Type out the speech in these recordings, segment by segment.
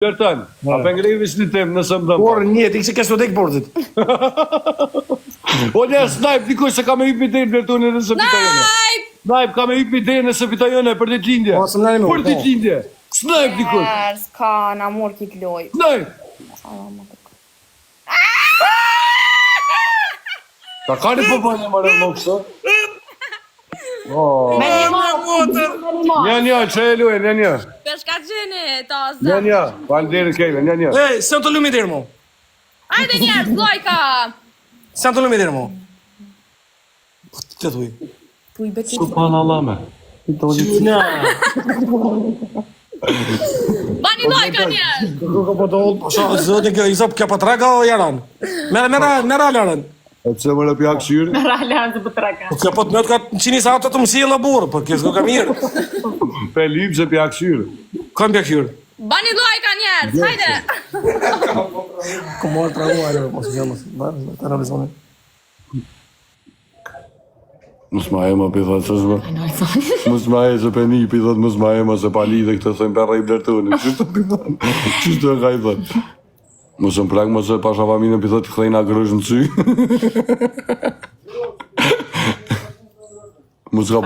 Blertan, a pengrevis një tem nëse më dëmë. Por një, ti që kesh të dek borëzit. O një snipe, dikush se ka me hip ide Blertoni nëse fita jone. Snipe, ka me hip ide nëse fita jone për ditë lindje. Për ditë lindje. Snipe dikush. Ska na mor kit loj. Snipe. Ta ka një përbënë më rëmë kështë? Me një motër. Një, që e luaj, një. Përshka gjeni, ta zda. Një, falënderit kejve, një. Ej, se të lumi dirë mu. Ajde njerës, lojka. Se të lumi dirë mu. Të thuj. Puj bekit. Subhanallame. Qyna. Bani lojka njerës. Kërko po të ullë, po shohë, zëtë kjo, izop kjo po të raka o jaran. Mera lërën. E të se më lëpja këshyrë? Ralan të pëtraka. Po kjo po të mëtë ka në qini sa ato të mësijë në burë, po kjo s'ko ka mirë. Pe lipë se pja këshyrë. Kam pja këshyrë. Bani lojka njerës, hajde. Ko morë të rahu, ajde, po së gjemë, të realizonin. Mos ma e më pithat që shme. Mos ma e që pe një pithat, mos ma e më se pali dhe këtë thëjmë perra i Blertoni. Qështë të pithat? Qështë të ka i thëtë? Mos më plak, mos e pasha faminën pithat të këthejna kërësh në sy. Mos ka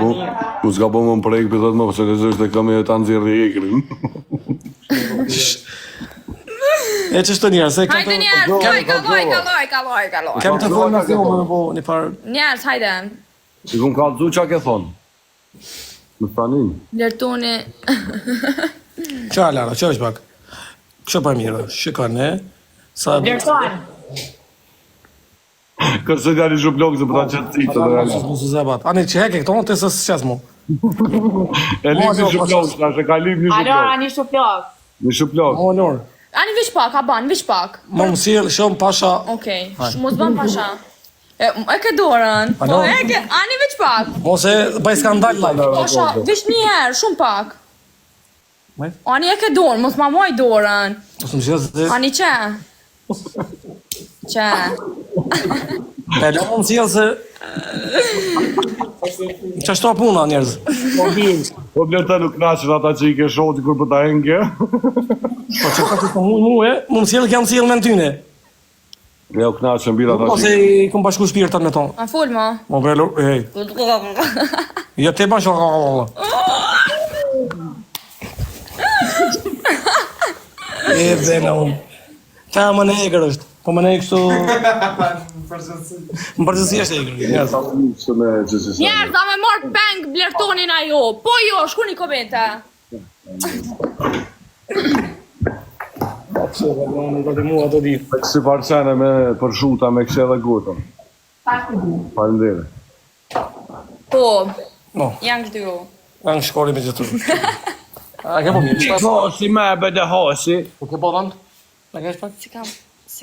po më më prejkë pithat më, përse kësë është e kam e të nëzirë dhe ekrin. E që shtë njerës, e kam Hajde njerës, lojka. Kem të thonë në filmë, në po një parë. Njerës, hajde. Si kum ka dzu qa ke thonë? Më pranin. Blertoni. Qa Lara, që është pak? Që pa mirë, shikon e? Blerton. Kërse djali zhublok se përta qëtë citë dhe rana. Musë zebat. Ani që heke këto, të së qas mu. E lim një zhublok, ka ka lim një zhublok. Ani shuplok. Një zhublok. O, nërë. Ani vish pak, a ban, vish pak. Më mësirë, shumë pasha. Okej, mos ban pasha. E ke dorën. Po e ke, ani vish pak. Ose, baj skandal live. Pasha, vish një herë, shumë pak. Me? Ani e ke dorën, mos ma moj dorën. Ose më shqes dhe. Ani që? Që? E lo më mësirë se. Që ashtu a puna njerëz. Po Blerta nuk knaqën ata që i ke shoti kur për ta hengje. Po që ka që të mu e, më mësirë kja mësirë me në tyne. Ne u knaqën bira ata Ose që i kom bashku shpirtat me tonë. A full ma? Mo velu, hej. Ja te bashku. E vena unë. Ta më në egrë është. Po më në e kështu... Më përgjësi është egrë. Njerëz. Njerëz, a me marrë peng Blertonin a jo. Po jo, shku një komente. Që dhe në të mua të di. Si parçene me përshuta me kështë edhe gotën. Falenderit. Po, No, janë kështu jo. janë shkolli me gjithë të. A ke po mirë? Hosi me bede hosi. Po ke po dhënë? A ke shpak? Si kam.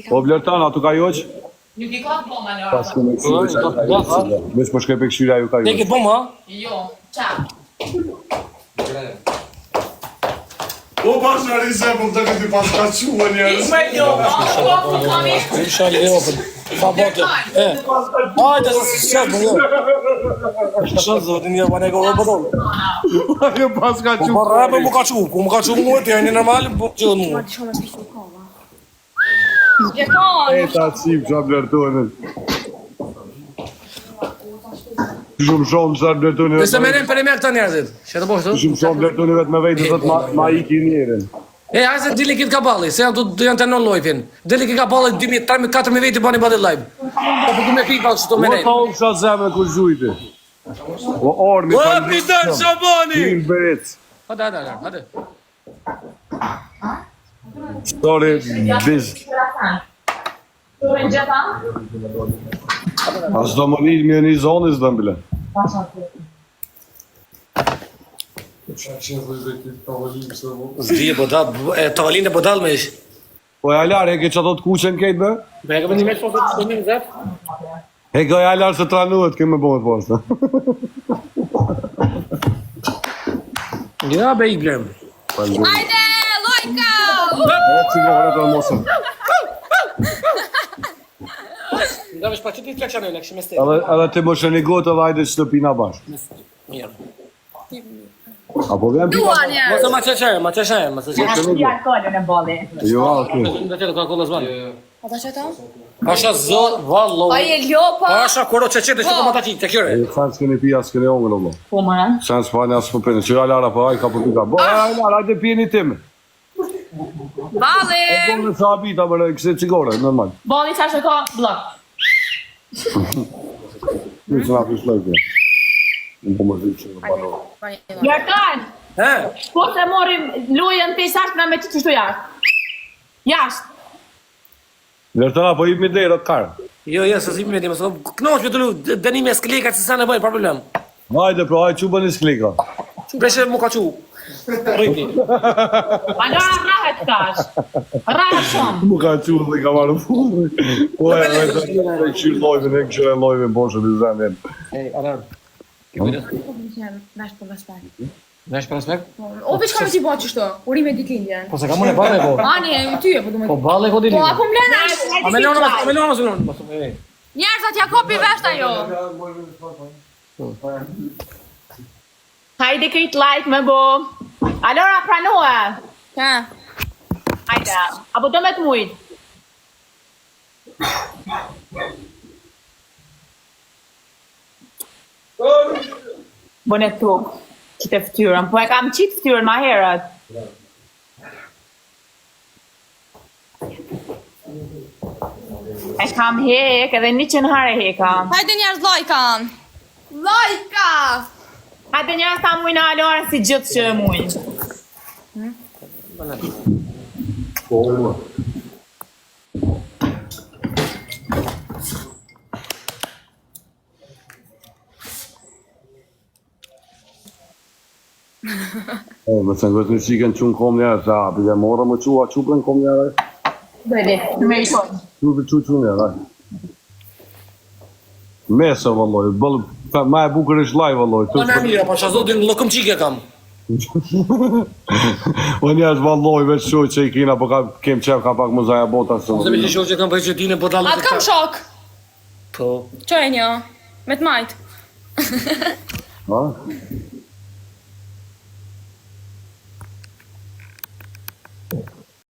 Po Blertana, tu ka joq? Nuk i ka po ma në Pas këmë e këshyre. Vesh po shkoj pe këshyre, ju ka Te joq. ke po ma? Jo, qa? O bashkëri se po të këtë pas ka qua njerës. Isha li e opën. Pa bote. E. Ajde, shqet më jo. Shqet zë, të një banë e gore për dollë. Ajo pas ka Po rrëbe mu ka qu, ku mu ka qu mu e të janë normal, po që dhe mu. Gjekon! E ta cip qa Blertonin. Shumë sa Blertoni Nëse merim për e me këta njerëzit. Që të boshtu? Shumë Blertoni vetë me vejtë dhe të ma iki njerin. E, hajse dili kitë ka balli, se janë të non lojpin. Dili kitë ka balli 2.000, 3.000, 4.000 vejtë i bani badi live. Po për du me pika që të Po merim. ta u kësha zemre kur zhujti. O ormi. O, Pitan Shabani! Një berec. Hade. Story biz. As do më një një zonë i zdëm bile. Zdi e bodal, tavalin e bodal me ish. Po e alar, e ke që ato të kuqen kejtë be? Me e ka për një me që të një zep? E ka e alar se tranuet, ke me bëhet posta. Ja, be i blem. Hajde, lojka! E që nga vërë të mosën. Nga vesh pa që ti të klakshane, në këshime stejtë. Edhe ti më shëni gotë edhe ajde që të pina bashkë. Mirë. Apo vjen pika. Dua njerëz. Mos e ma qeqe, ma qeqe, ma qeqe. Ja alkoolin e bolli. Jo, aty. Në tjetë ka kolla zban. Ata që ta? Pasha zë, vallo. A je lopa? Pasha koro qeqe të shtu këma ta qitë, të kyre. Sa s'keni pi, as s'keni ongël, Allah. Po mëra. Sa s'pani, as s'pëpeni. Qëra Lara, pa aj, ka për pika. Bo, aj, Lara, ajde pjeni tim. Balli! Po në sa pita, bërë, këse cigore, normal. Bolli sa që ka blok. Në së nga pislojke. Në po më zi që në pano. Jarkan, He? po të morim lujën të isashtë me që qështu jashtë. Jashtë. Lërtëra, po i mi dhejrë të karë. Jo, se si me di, mësë knoq me të lu, dënime sklekat se sa nevoj, pa problem. Hajde, pro, hajde që bëni sklika. Beshe mu ka qu. Rriti. Alora rahet tash. Rahet shumë. Më ka që dhe ka marrë furë. Po e qyrë lojve, e këshyre lojve, boshë të zemën. Ej, Arar. Vesh për respekt. Vesh për respekt? O veç ka me ti bëjë qështu, urime ditëlindjen. Po se ka më në bale, po. Ani, e ty e po du me... Po bale, ko Po, dini. ako mlena! A me leonë, mos unë. Njerëzat ja kopi vesh ajo. Hajde krit like me bo. Alora pranoa. Ha. Hajde. Apo do me të mujt. Bone tuk. Qitë ftyrën. Po e kam qitë ftyrën ma herët. E kam hek edhe 100 hare hekam. Hajde njerëz lajkan. Lajka! Hajde njerëz ta mujnë Alora si gjithë që e mujnë. Më të ngës në shikën që në kom njerë, sa apë dhe morë më qua, që për në kom njerë, Bëri, në meritojnë. që njerë, Mesa, vëlloj, ma e bukër është laj, vëlloj. Po në mira, pa që zotin lëkëm qike kam. O njerës, vëlloj, veç shoj që i kina, po kem qef ka pak mëzaja bota së. Se me që shohë që kam për që ti në po dalë. Atë kam shok. Po. Qo e një? Me të majtë. Ha?